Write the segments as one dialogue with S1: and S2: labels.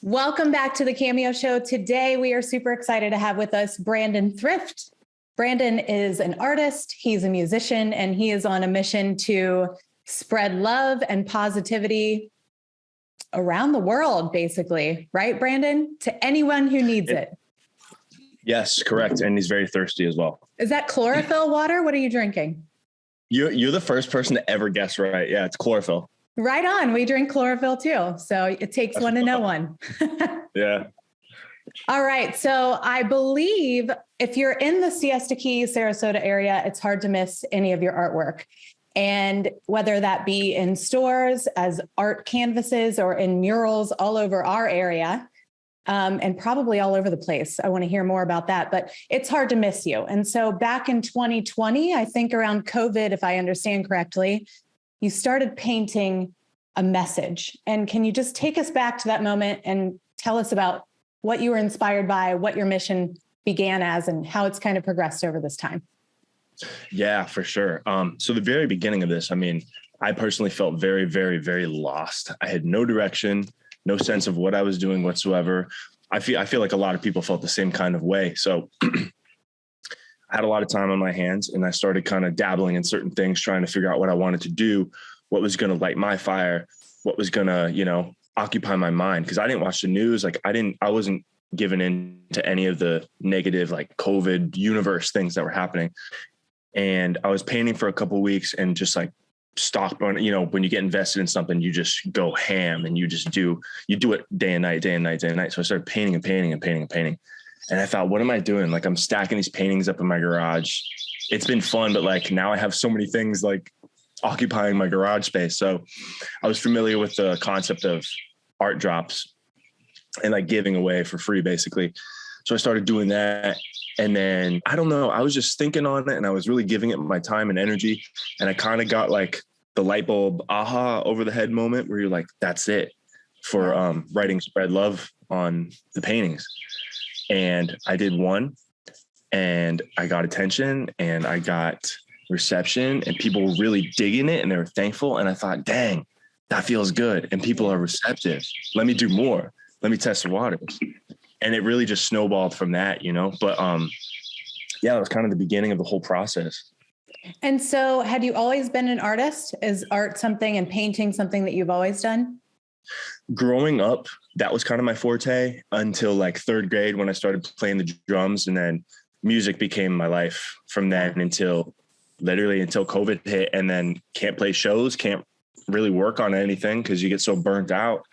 S1: Welcome back to the Cameo Show. Today, we are super excited to have with us Brandon Thrift. Brandon is an artist, he's a musician, and he is on a mission to spread love and positivity around the world, basically. Right, Brandon? To anyone who needs it.
S2: Yes, correct. And he's very thirsty as well.
S1: Is that chlorophyll water? What are you drinking?
S2: You're the first person to ever guess right. Yeah, it's chlorophyll.
S1: Right on. We drink chlorophyll too. So it takes one to know one.
S2: Yeah.
S1: All right. So I believe if you're in the Siesta Key, Sarasota area, it's hard to miss any of your artwork. And whether that be in stores as art canvases or in murals all over our area, and probably all over the place. I want to hear more about that, but it's hard to miss you. And so back in 2020, I think around COVID, if I understand correctly, you started painting a message. And can you just take us back to that moment and tell us about what you were inspired by, what your mission began as, and how it's kind of progressed over this time?
S2: Yeah, for sure. So the very beginning of this, I personally felt very, very, very lost. I had no direction, no sense of what I was doing whatsoever. I feel like a lot of people felt the same kind of way. So I had a lot of time on my hands and I started kind of dabbling in certain things, trying to figure out what I wanted to do, what was going to light my fire, what was going to, occupy my mind. Cause I didn't watch the news. I wasn't given in to any of the negative, like COVID universe things that were happening. And I was painting for a couple of weeks and just like stopped on, when you get invested in something, you just go ham and you do it day and night, day and night, day and night. So I started painting and painting and painting and painting. And I thought, what am I doing? Like I'm stacking these paintings up in my garage. It's been fun, but like now I have so many things like occupying my garage space. So I was familiar with the concept of art drops and like giving away for free, basically. So I started doing that. And then, I don't know, I was just thinking on it and I was really giving it my time and energy. And I kind of got like the light bulb aha over the head moment where you're like, that's it for writing Spread Love on the paintings. And I did one and I got attention and I got reception and people were really digging it and they were thankful. And I thought, dang, that feels good. And people are receptive. Let me do more. Let me test the waters. And it really just snowballed from that, but yeah, it was kind of the beginning of the whole process.
S1: And so had you always been an artist? Is art something and painting something that you've always done?
S2: Growing up, that was kind of my forte until like third grade when I started playing the drums, and then music became my life from then until COVID hit, and then can't play shows, can't really work on anything because you get so burnt out.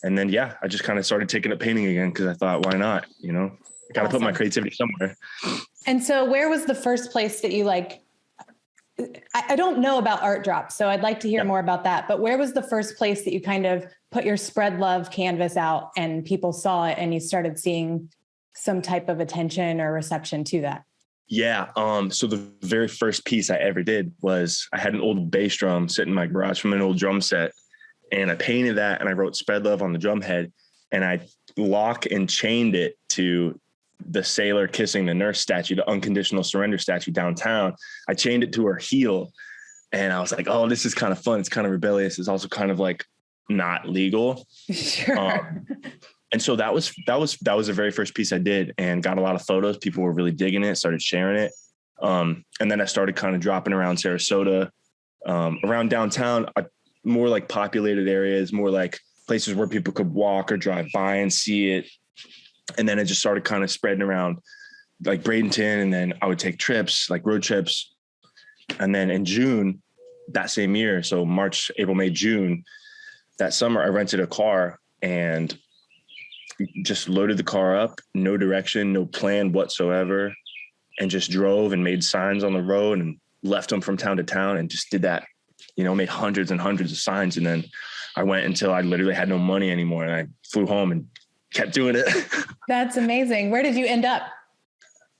S2: And then, yeah, I just kind of started taking up painting again because I thought, why not? I got to put my creativity somewhere.
S1: And so where was the first place that you I don't know about art drops, so I'd like to hear more about that. But where was the first place that you kind of put your Spread Love canvas out and people saw it and you started seeing some type of attention or reception to that?
S2: Yeah. So the very first piece I ever did was I had an old bass drum sitting in my garage from an old drum set. And I painted that and I wrote Spread Love on the drum head and I lock and chained it to the sailor kissing the nurse statue, the unconditional surrender statue downtown. I chained it to her heel and I was like, oh, this is kind of fun. It's kind of rebellious. It's also kind of like not legal.
S1: Sure.
S2: And so that was the very first piece I did and got a lot of photos. People were really digging it, started sharing it. And then I started kind of dropping around Sarasota, around downtown, more like populated areas, more like places where people could walk or drive by and see it. And then it just started kind of spreading around like Bradenton. And then I would take trips, like road trips. And then in June, that same year, so March, April, May, June, that summer, I rented a car and just loaded the car up, no direction, no plan whatsoever, and just drove and made signs on the road and left them from town to town and just did that, made hundreds and hundreds of signs. And then I went until I literally had no money anymore and I flew home and kept doing it.
S1: That's amazing. Where did you end up?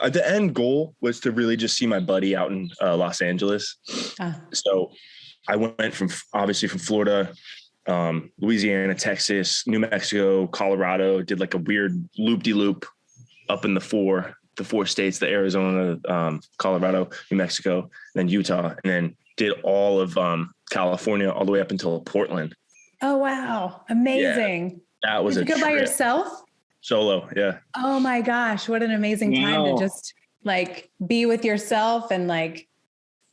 S2: The end goal was to really just see my buddy out in Los Angeles. So I went from Florida, Louisiana, Texas, New Mexico, Colorado, did like a weird loop-de-loop up in the four states, the Arizona, Colorado, New Mexico, then Utah, and then did all of California all the way up until Portland.
S1: Oh, wow. Amazing.
S2: That was
S1: Did you go by yourself?
S2: Solo. Yeah.
S1: Oh my gosh. What an amazing time to just like be with yourself and like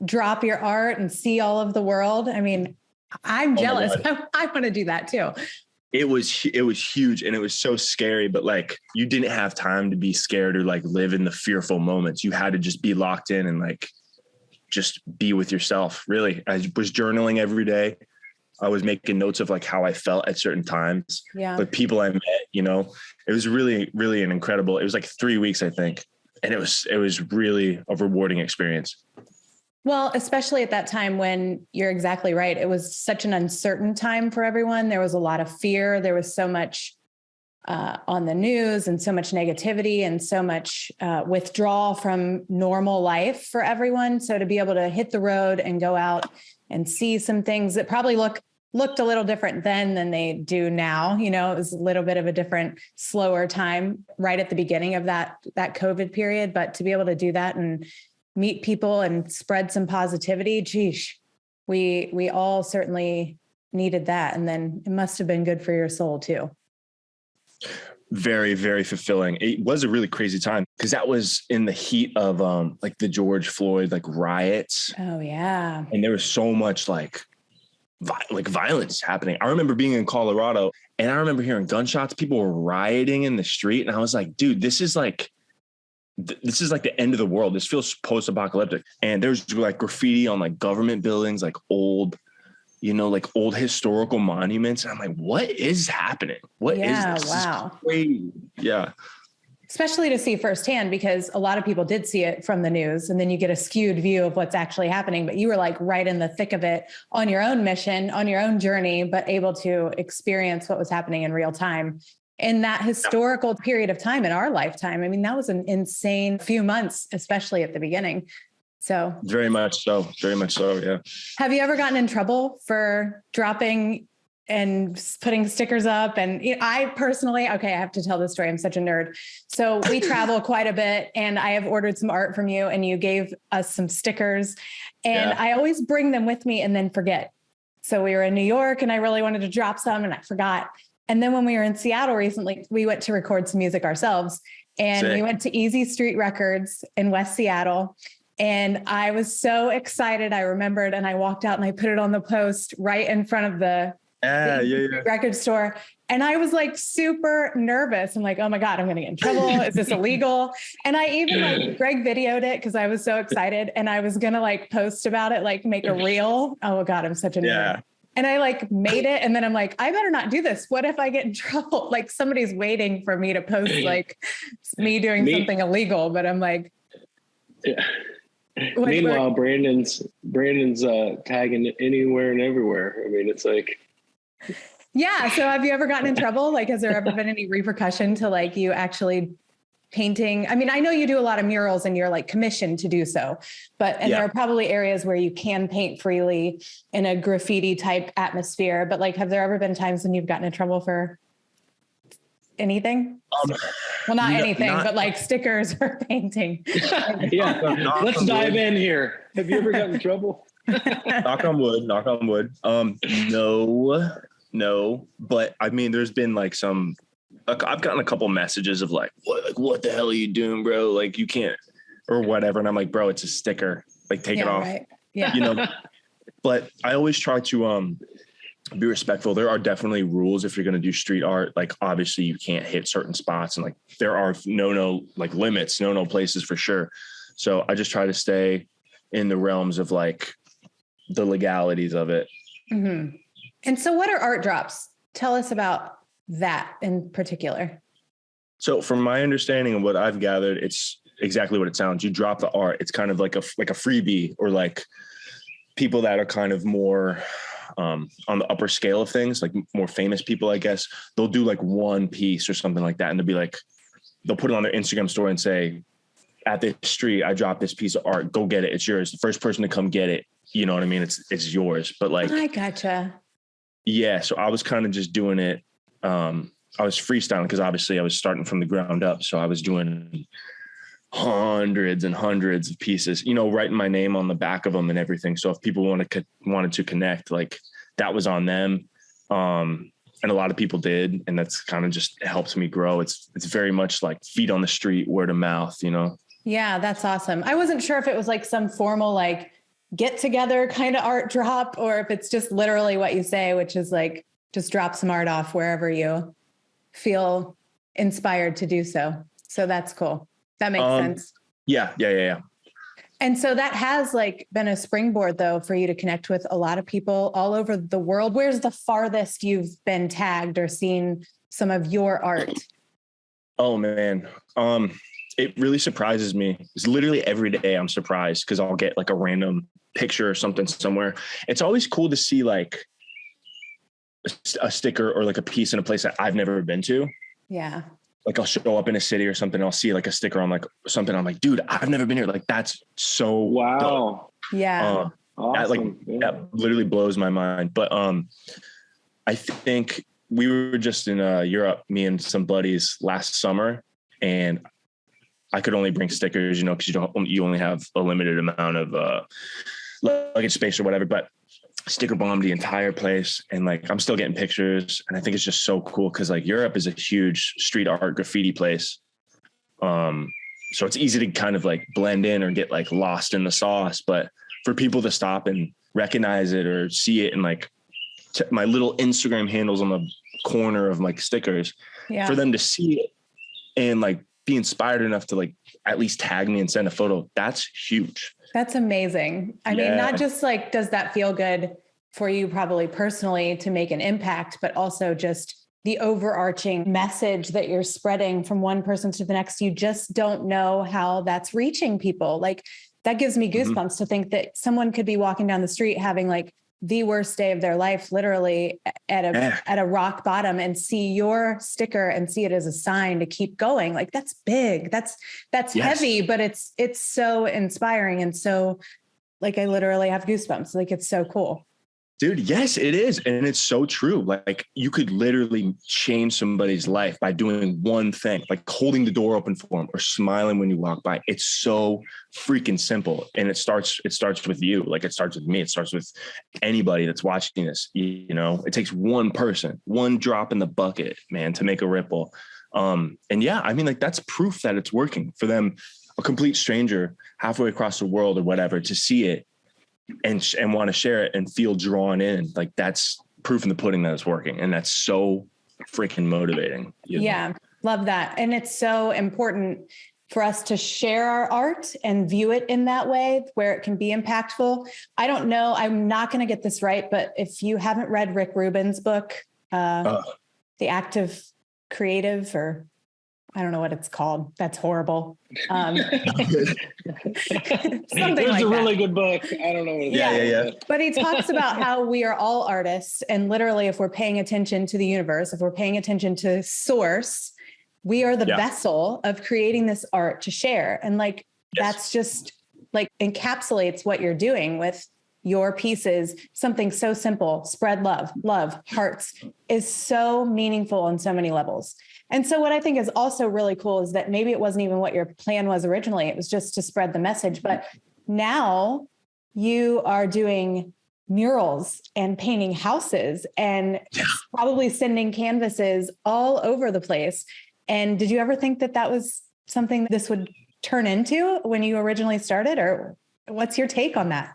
S1: drop your art and see all of the world. I mean, I'm jealous. I want to do that too.
S2: It was huge and it was so scary, but like you didn't have time to be scared or like live in the fearful moments. You had to just be locked in and like just be with yourself. Really. I was journaling every day. I was making notes of like how I felt at certain times.
S1: Yeah.
S2: But people I met, you know, it was really, really an incredible, it was like 3 weeks, I think. And it was really a rewarding experience.
S1: Well, especially at that time when you're exactly right. It was such an uncertain time for everyone. There was a lot of fear. There was so much on the news and so much negativity and so much withdrawal from normal life for everyone. So to be able to hit the road and go out and see some things that probably looked a little different then than they do now. You know, it was a little bit of a different, slower time right at the beginning of that COVID period. But to be able to do that and meet people and spread some positivity, geesh, we all certainly needed that. And then it must have been good for your soul too.
S2: Very, very fulfilling. It was a really crazy time because that was in the heat of like the George Floyd like riots.
S1: Oh yeah.
S2: And there was so much like violence happening. I remember being in Colorado and I remember hearing gunshots. People were rioting in the street. And I was like, dude, this is like the end of the world. This feels post-apocalyptic. And there's like graffiti on like government buildings, like old historical monuments. And I'm like, what is happening? What is this?
S1: Wow.
S2: This is crazy. Yeah.
S1: Especially to see firsthand, because a lot of people did see it from the news and then you get a skewed view of what's actually happening, but you were like right in the thick of it on your own mission, on your own journey, but able to experience what was happening in real time in that historical period of time in our lifetime. I mean, that was an insane few months, especially at the beginning. So
S2: very much so. Yeah.
S1: Have you ever gotten in trouble for dropping and putting stickers up? And I personally, I have to tell this story. I'm such a nerd. So we travel quite a bit and I have ordered some art from you and you gave us some stickers and I always bring them with me and then forget. So we were in New York and I really wanted to drop some and I forgot. And then when we were in Seattle recently, we went to record some music ourselves and we went to Easy Street Records in West Seattle. And I was so excited. I remembered and I walked out and I put it on the post right in front of the record store. And I was like super nervous. I'm like, oh my God, I'm going to get in trouble. Is this illegal? And I even like Greg videoed it because I was so excited and I was going to like post about it, like make a reel. Oh God, I'm such a nerd. And I like made it. And then I'm like, I better not do this. What if I get in trouble? Like somebody's waiting for me to post like me doing something illegal. But I'm like,
S3: meanwhile, Brandon's tagging anywhere and everywhere. I mean, it's like,
S1: yeah. So have you ever gotten in trouble? Like, has there ever been any repercussion to like you actually painting? I mean, I know you do a lot of murals and you're like commissioned to do so, but there are probably areas where you can paint freely in a graffiti type atmosphere, but like, have there ever been times when you've gotten in trouble for anything? Well, not anything, but like stickers or painting.
S3: Let's dive in here. Have you ever gotten in trouble?
S2: Knock on wood. No, but I mean, there's been like I've gotten a couple messages of like, what the hell are you doing, bro? Like you can't, or whatever. And I'm like, bro, it's a sticker. Like take it off. Right. Yeah. But I always try to be respectful. There are definitely rules if you're going to do street art. Like obviously you can't hit certain spots and like there are no limits, no places for sure. So I just try to stay in the realms of like the legalities of it.
S1: Mm-hmm. And so what are art drops? Tell us about that in particular.
S2: So from my understanding and what I've gathered, it's exactly what it sounds. You drop the art. It's kind of like a freebie, or like people that are kind of more on the upper scale of things, like more famous people, I guess, they'll do like one piece or something like that. And they'll put it on their Instagram story and say, at this street, I dropped this piece of art. Go get it. It's yours. The first person to come get it. You know what I mean? It's yours. But like,
S1: I gotcha.
S2: Yeah. So I was kind of just doing it. I was freestyling because obviously I was starting from the ground up. So I was doing hundreds and hundreds of pieces, writing my name on the back of them and everything. So if people wanted to connect, like that was on them. And a lot of people did. And that's kind of just helps me grow. It's very much like feet on the street, word of mouth, you know?
S1: Yeah, that's awesome. I wasn't sure if it was like some formal, like get together kind of art drop, or if it's just literally what you say, which is like, just drop some art off wherever you feel inspired to do so. So that's cool. That makes sense.
S2: Yeah.
S1: And so that has like been a springboard though, for you to connect with a lot of people all over the world. Where's the farthest you've been tagged or seen some of your art?
S2: Oh man. It really surprises me. It's literally every day I'm surprised because I'll get like a random picture or something somewhere. It's always cool to see like a sticker or like a piece in a place that I've never been to.
S1: Yeah.
S2: Like I'll show up in a city or something. I'll see like a sticker on like something. I'm like, dude, I've never been here. Like that's so
S3: wow.
S2: dope.
S1: Yeah.
S3: Awesome.
S2: That literally blows my mind. But I think we were just in Europe, me and some buddies last summer, and I could only bring stickers, you know, because you only have a limited amount of luggage space or whatever. But sticker bombed the entire place, and like I'm still getting pictures, and I think it's just so cool because like Europe is a huge street art graffiti place. So it's easy to kind of like blend in or get like lost in the sauce, but for people to stop and recognize it or see it and like my little Instagram handles on the corner of like stickers, for them to see it and like be inspired enough to like at least tag me and send a photo, that's huge.
S1: That's amazing. I mean, not just like, does that feel good for you probably personally to make an impact, but also just the overarching message that you're spreading from one person to the next. You just don't know how that's reaching people. Like that gives me goosebumps to think that someone could be walking down the street having like the worst day of their life, literally at a rock bottom, and see your sticker and see it as a sign to keep going. Like that's big. That's heavy, but it's so inspiring. And so like, I literally have goosebumps. Like it's so cool.
S2: Dude, yes, it is. And it's so true. Like you could literally change somebody's life by doing one thing, like holding the door open for them or smiling when you walk by. It's so freaking simple. And it starts with you. Like it starts with me. It starts with anybody that's watching this. You know, it takes one person, one drop in the bucket, man, to make a ripple. And yeah, I mean, like that's proof that it's working for them, a complete stranger halfway across the world or whatever, to see it and want to share it and feel drawn in. Like that's proof in the pudding that it's working. And that's so freaking motivating.
S1: Yeah. Love that. And it's so important for us to share our art and view it in that way where it can be impactful. I don't know, I'm not going to get this right, but if you haven't read Rick Rubin's book, The Active Creative, or I don't know what it's called. That's horrible. Something
S3: It's
S1: like
S3: a really
S1: that.
S3: good book. I don't know what it is.
S2: Yeah.
S1: But he talks about how we are all artists. And literally, if we're paying attention to the universe, if we're paying attention to source, we are the vessel of creating this art to share. And like, that's just like encapsulates what you're doing with your pieces. Something so simple, spread love, hearts, is so meaningful on so many levels. And so what I think is also really cool is that maybe it wasn't even what your plan was originally. It was just to spread the message. But now you are doing murals and painting houses and probably sending canvases all over the place. And did you ever think that that was something this would turn into when you originally started? Or what's your take on that?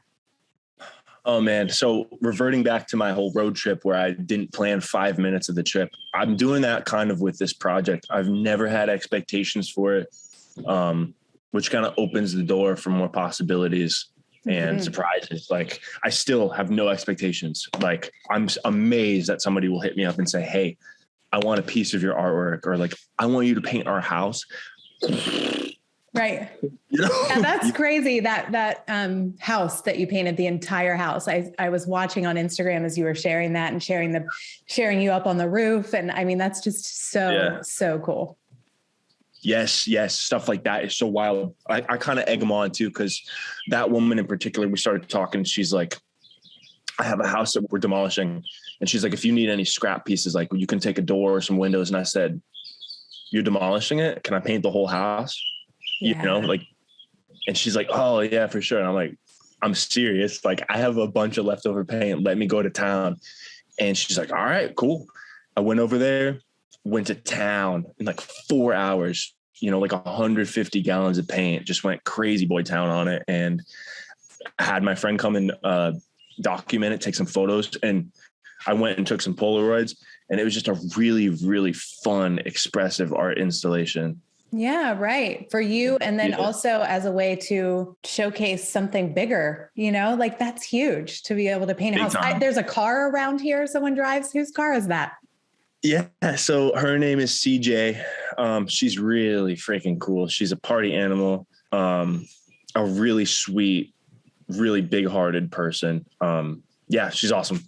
S2: Oh man. So reverting back to my whole road trip where I didn't plan 5 minutes of the trip, I'm doing that kind of with this project. I've never had expectations for it, which kind of opens the door for more possibilities and surprises. Like I still have no expectations. Like I'm amazed that somebody will hit me up and say, hey, I want a piece of your artwork, or like, I want you to paint our house.
S1: Right.
S2: You know?
S1: Yeah, that's crazy. That house that you painted, the entire house. I was watching on Instagram as you were sharing that and sharing you up on the roof. And I mean, that's just so cool.
S2: Yes. Stuff like that is so wild. I kind of egg them on too, because that woman in particular, we started talking. She's like, I have a house that we're demolishing. And she's like, if you need any scrap pieces, like you can take a door or some windows. And I said, you're demolishing it? Can I paint the whole house? You know, like, and she's like, oh yeah, for sure. And I'm like, I'm serious. Like I have a bunch of leftover paint. Let me go to town. And she's like, all right, cool. I went over there, went to town in like 4 hours, like 150 gallons of paint, just went crazy boy town on it. And I had my friend come and document it, take some photos. And I went and took some Polaroids, and it was just a really, really fun, expressive art installation.
S1: Yeah, right. For you. And then also as a way to showcase something bigger, like that's huge to be able to paint a house. There's a car around here someone drives. Whose car is that?
S2: Yeah. So her name is CJ. She's really freaking cool. She's a party animal, a really sweet, really big hearted person. Yeah, she's awesome.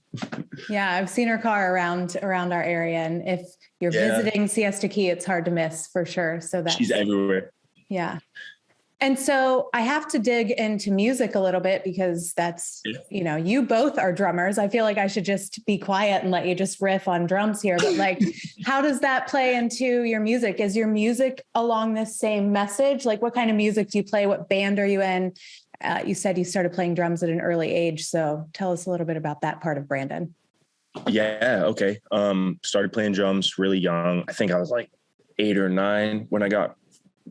S1: Yeah, I've seen her car around our area. And if you're visiting Siesta Key, it's hard to miss for sure. So
S2: she's everywhere.
S1: Yeah. And so I have to dig into music a little bit because that's, you both are drummers. I feel like I should just be quiet and let you just riff on drums here. But like, how does that play into your music? Is your music along this same message? Like, what kind of music do you play? What band are you in? You said you started playing drums at an early age. So tell us a little bit about that part of Brandon.
S2: Yeah. Okay. Started playing drums really young. I think I was like 8 or 9 when I got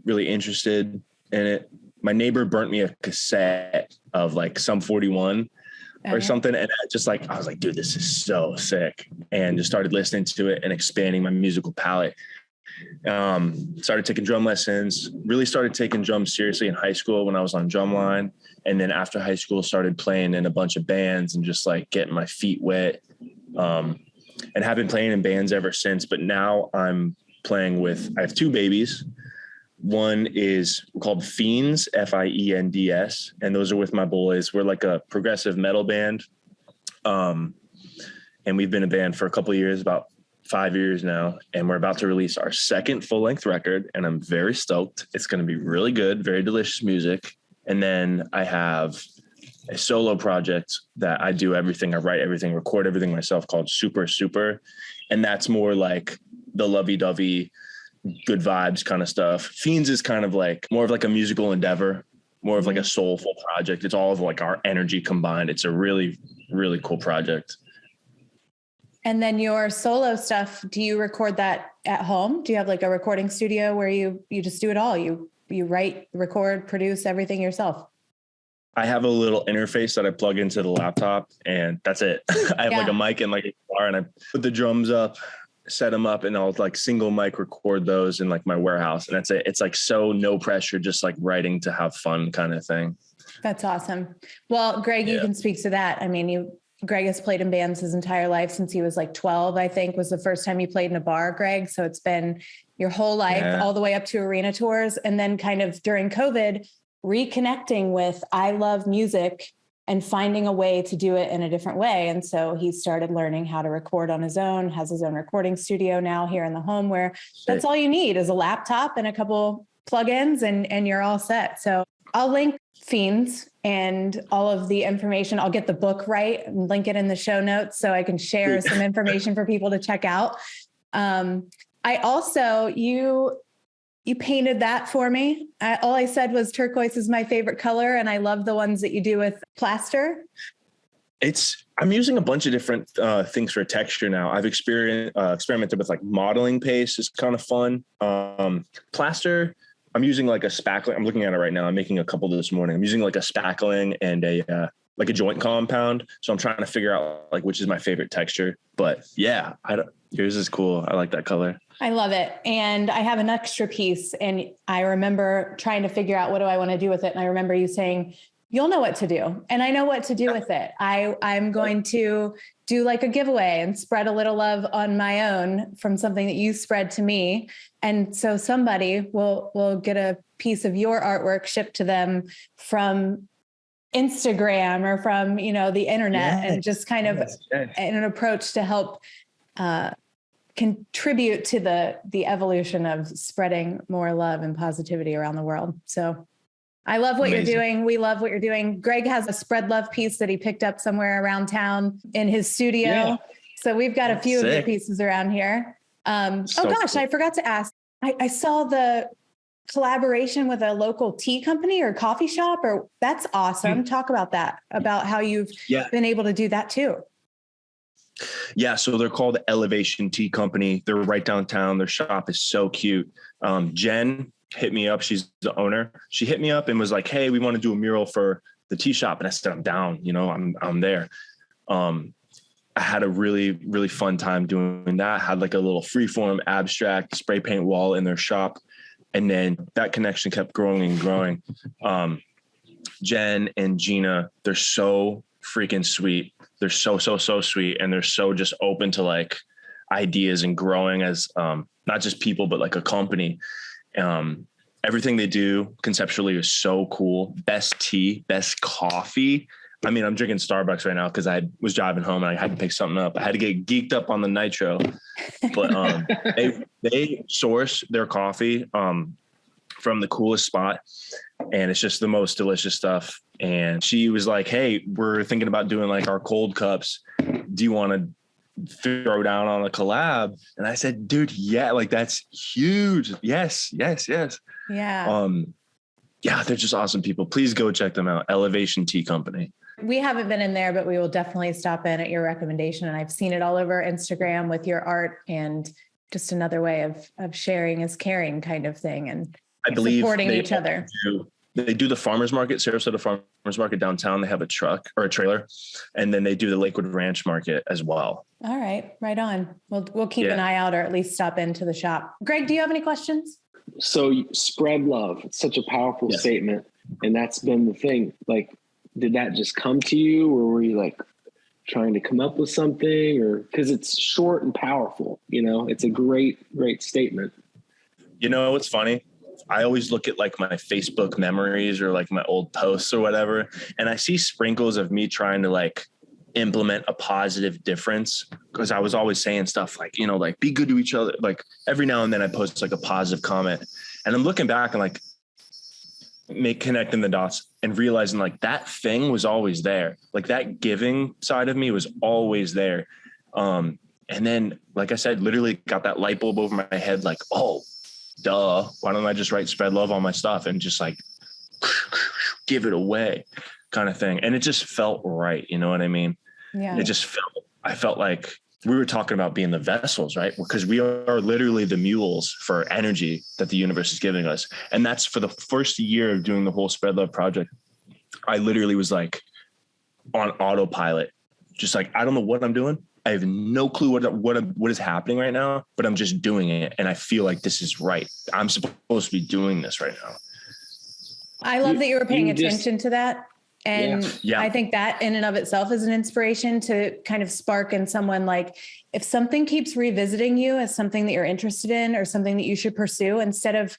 S2: really interested in it. My neighbor burnt me a cassette of like Sum 41 or something. And I was like, dude, this is so sick. And just started listening to it and expanding my musical palette. Started taking drum lessons, really started taking drums seriously in high school when I was on drumline. And then after high school, started playing in a bunch of bands and just like getting my feet wet. And have been playing in bands ever since. But now I'm playing I have 2 babies. One is called Fiends, Fiends. And those are with my boys. We're like a progressive metal band. And we've been a band for a couple of years, about 5 years now. And we're about to release our second full-length record. And I'm very stoked. It's going to be really good, very delicious music. And then I have a solo project that I do everything. I write everything, record everything myself, called Super Super. And that's more like the lovey-dovey, good vibes kind of stuff. Fiends is kind of like more of like a musical endeavor, more of like a soulful project. It's all of like our energy combined. It's a really, really cool project.
S1: And then your solo stuff, do you record that at home? Do you have like a recording studio where you just do it all? You write, record, produce everything yourself?
S2: I have a little interface that I plug into the laptop, and that's it. I have like a mic and like a guitar, and I put the drums up, set them up, and I'll like single mic record those in like my warehouse. And that's it. It's like so no pressure, just like writing to have fun kind of thing.
S1: That's awesome. Well, Greg, you can speak to that. I mean, Greg has played in bands his entire life since he was like 12, I think was the first time you played in a bar, Greg. So it's been your whole life all the way up to arena tours. And then kind of during COVID, reconnecting with I love music and finding a way to do it in a different way. And so he started learning how to record on his own, has his own recording studio now here in the home where that's all you need is a laptop and a couple plugins and you're all set. So I'll link Fiends and all of the information. I'll get the book right and link it in the show notes so I can share some information for people to check out. I also, you painted that for me. All I said was turquoise is my favorite color. And I love the ones that you do with plaster.
S2: I'm using a bunch of different things for texture now. I've experimented with like modeling paste. It's kind of fun. Plaster, I'm using like a spackling. I'm looking at it right now. I'm making a couple this morning. I'm using like a spackling and a joint compound. So I'm trying to figure out like which is my favorite texture. But yeah, yours is cool. I like that color.
S1: I love it. And I have an extra piece and I remember trying to figure out what do I want to do with it. And I remember you saying, you'll know what to do. And I know what to do with it. I'm going to do like a giveaway and spread a little love on my own from something that you spread to me. And so somebody will get a piece of your artwork shipped to them from Instagram or from, the internet and just kind of an approach to help, contribute to the evolution of spreading more love and positivity around the world. So I love what you're doing. We love what you're doing. Greg has a spread love piece that he picked up somewhere around town in his studio. Yeah. So we've got a few of your pieces around here. Cool. I forgot to ask. I saw the collaboration with a local tea company or coffee shop, that's awesome. Talk about that, about how you've been able to do that too.
S2: Yeah, so they're called Elevation Tea Company. They're right downtown. Their shop is so cute. Jen hit me up. She's the owner. She hit me up and was like, "Hey, we want to do a mural for the tea shop." And I said, "I'm down. I'm there." I had a really, really fun time doing that. Had like a little freeform abstract spray paint wall in their shop. And then that connection kept growing and growing. Jen and Gina, they're so freaking sweet. They're so sweet. And they're so just open to like ideas and growing as not just people, but like a company. Everything they do conceptually is so cool. Best tea, best coffee. I mean, I'm drinking Starbucks right now because I was driving home and I had to pick something up. I had to get geeked up on the nitro, but they source their coffee from the coolest spot, and it's just the most delicious stuff. And she was like, "Hey, we're thinking about doing like our cold cups. Do you want to throw down on a collab?" And I said, "Dude, yeah, like that's huge. Yes.
S1: Yeah.
S2: Yeah, they're just awesome people. Please go check them out. Elevation Tea Company.
S1: We haven't been in there, but we will definitely stop in at your recommendation. And I've seen it all over Instagram with your art, and just another way of sharing is caring kind of thing. And
S2: I believe
S1: supporting each other.
S2: They do the farmers market, Sarasota farmers market downtown. They have a truck or a trailer, and then they do the Lakewood Ranch market as well.
S1: All right. Right on. We'll keep an eye out, or at least stop into the shop. Greg, do you have any questions?
S3: So spread love. It's such a powerful statement. And that's been the thing. Like, did that just come to you, or were you like trying to come up with something, or because it's short and powerful, it's a great statement.
S2: What's funny? I always look at like my Facebook memories or like my old posts or whatever, and I see sprinkles of me trying to like implement a positive difference, because I was always saying stuff like, like be good to each other. Like every now and then I post like a positive comment, and I'm looking back and like connecting the dots and realizing like that thing was always there. Like that giving side of me was always there. And then, like I said, literally got that light bulb over my head. Like, oh, duh. Why don't I just write spread love on my stuff and just like give it away kind of thing. And it just felt right. You know what I mean?
S1: Yeah.
S2: I felt like we were talking about being the vessels, right? Because we are literally the mules for energy that the universe is giving us. And that's for the first year of doing the whole Spread Love project. I literally was like on autopilot, just like, I don't know what I'm doing. I have no clue what is happening right now, but I'm just doing it. And I feel like this is right. I'm supposed to be doing this right now.
S1: I love that you were paying attention to that. And I think that in and of itself is an inspiration to kind of spark in someone. Like if something keeps revisiting you as something that you're interested in or something that you should pursue, instead of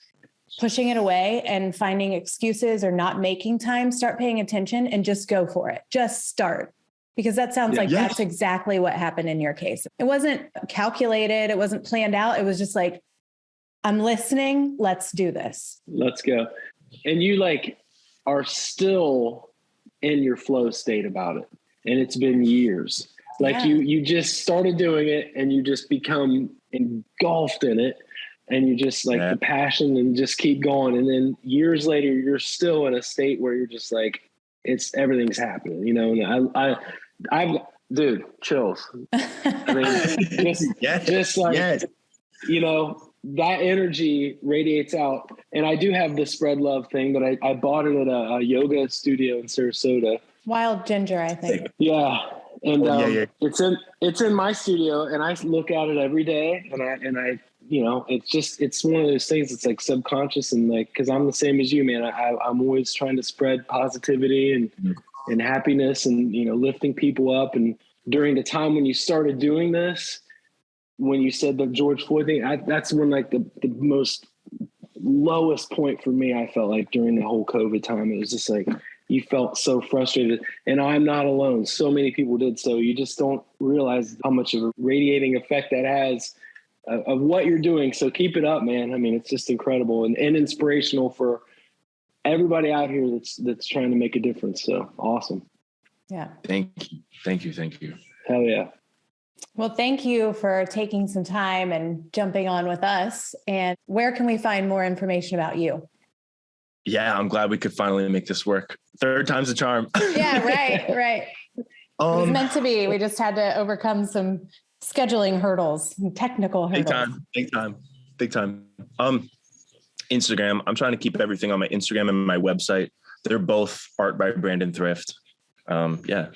S1: pushing it away and finding excuses or not making time, start paying attention and just go for it. Just start. Because that sounds like that's exactly what happened in your case. It wasn't calculated. It wasn't planned out. It was just like, I'm listening. Let's do this.
S3: Let's go. And you like are still in your flow state about it. And it's been years. Like you just started doing it and you just become engulfed in it. And you just like the passion and just keep going. And then years later, you're still in a state where you're just like, everything's happening, and I've dude, chills. I mean, just like, that energy radiates out. And I do have the Spread Love thing, but I bought it at a yoga studio in Sarasota.
S1: Wild Ginger, I think.
S3: Yeah. And it's in my studio, and I look at it every day, and I it's one of those things. It's like subconscious, and like, cause I'm the same as you, man. I'm always trying to spread positivity and happiness and, lifting people up. And during the time when you started doing this, when you said the George Floyd thing, that's when like the most lowest point for me, I felt like during the whole COVID time. It was just like, you felt so frustrated, and I'm not alone. So many people did. So you just don't realize how much of a radiating effect that has of what you're doing. So keep it up, man. I mean, it's just incredible and inspirational for everybody out here that's trying to make a difference. So awesome.
S1: Yeah.
S2: Thank you.
S3: Hell yeah.
S1: Well, thank you for taking some time and jumping on with us. And where can we find more information about you?
S2: Yeah, I'm glad we could finally make this work. Third time's the charm.
S1: Yeah, right. It was meant to be. We just had to overcome some scheduling hurdles and technical hurdles.
S2: Big time. Instagram. I'm trying to keep everything on my Instagram and my website. They're both art by Brandon Thrift. Yeah.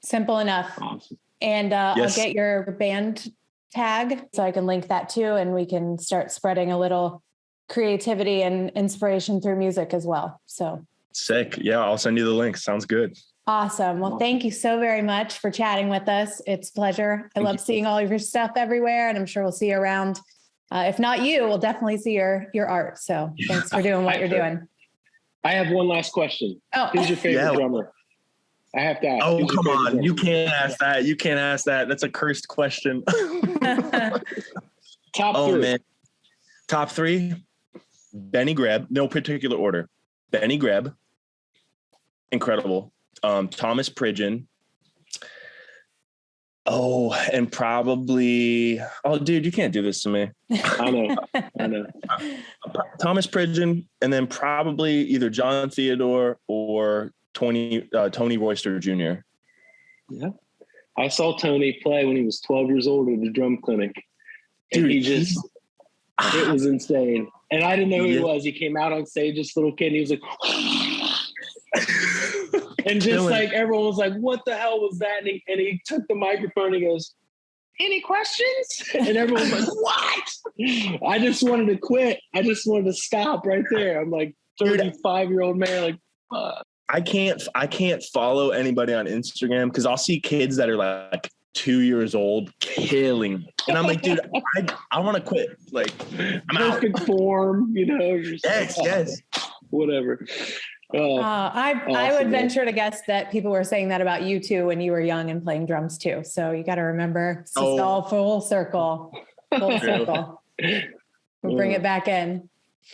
S1: Simple enough.
S3: Awesome.
S1: And
S2: Yes.
S1: I'll get your band tag so I can link that too. And we can start spreading a little creativity and inspiration through music as well. So
S2: Sick. Yeah, I'll send you the link. Sounds good.
S1: awesome. Well, thank you so very much for chatting with us. It's a pleasure. I love seeing all of your stuff everywhere, and I'm sure we'll see you around. If not you, we'll definitely see your art. So thanks for doing what you're doing.
S3: I have one last question.
S1: Oh,
S3: Who's your favorite drummer? I have to ask.
S2: Oh, come on. Drummer? You can't ask that. You can't ask that. That's a cursed question.
S3: Top
S2: oh,
S3: three.
S2: Man. Top three. Benny Greb. No particular order. Benny Greb. Incredible. Thomas Pridgeon. Oh, and probably, oh, dude, you can't do this to me.
S3: I know.
S2: Thomas Pridgeon, and then probably either John Theodore or Tony Royster Jr.
S3: Yeah. I saw Tony play when he was 12 years old at the drum clinic. And
S2: Dude,
S3: it was insane. And I didn't know who he was. He came out on stage, this little kid, and he was like, and just like everyone was like, what the hell was that? And he took the microphone and he goes, any questions? And everyone was like, what? I just wanted to quit. I just wanted to stop right there. I'm like 35-year-old man, like, fuck.
S2: I can't follow anybody on Instagram because I'll see kids that are like 2 years old killing. And I'm like, dude, I want to quit. Like, I'm
S3: perfect
S2: out.
S3: Form, you know.
S2: Yes.
S3: Whatever.
S1: I would venture to guess that people were saying that about you too when you were young and playing drums too. So you got to remember, it's just all full circle. We'll bring it back in.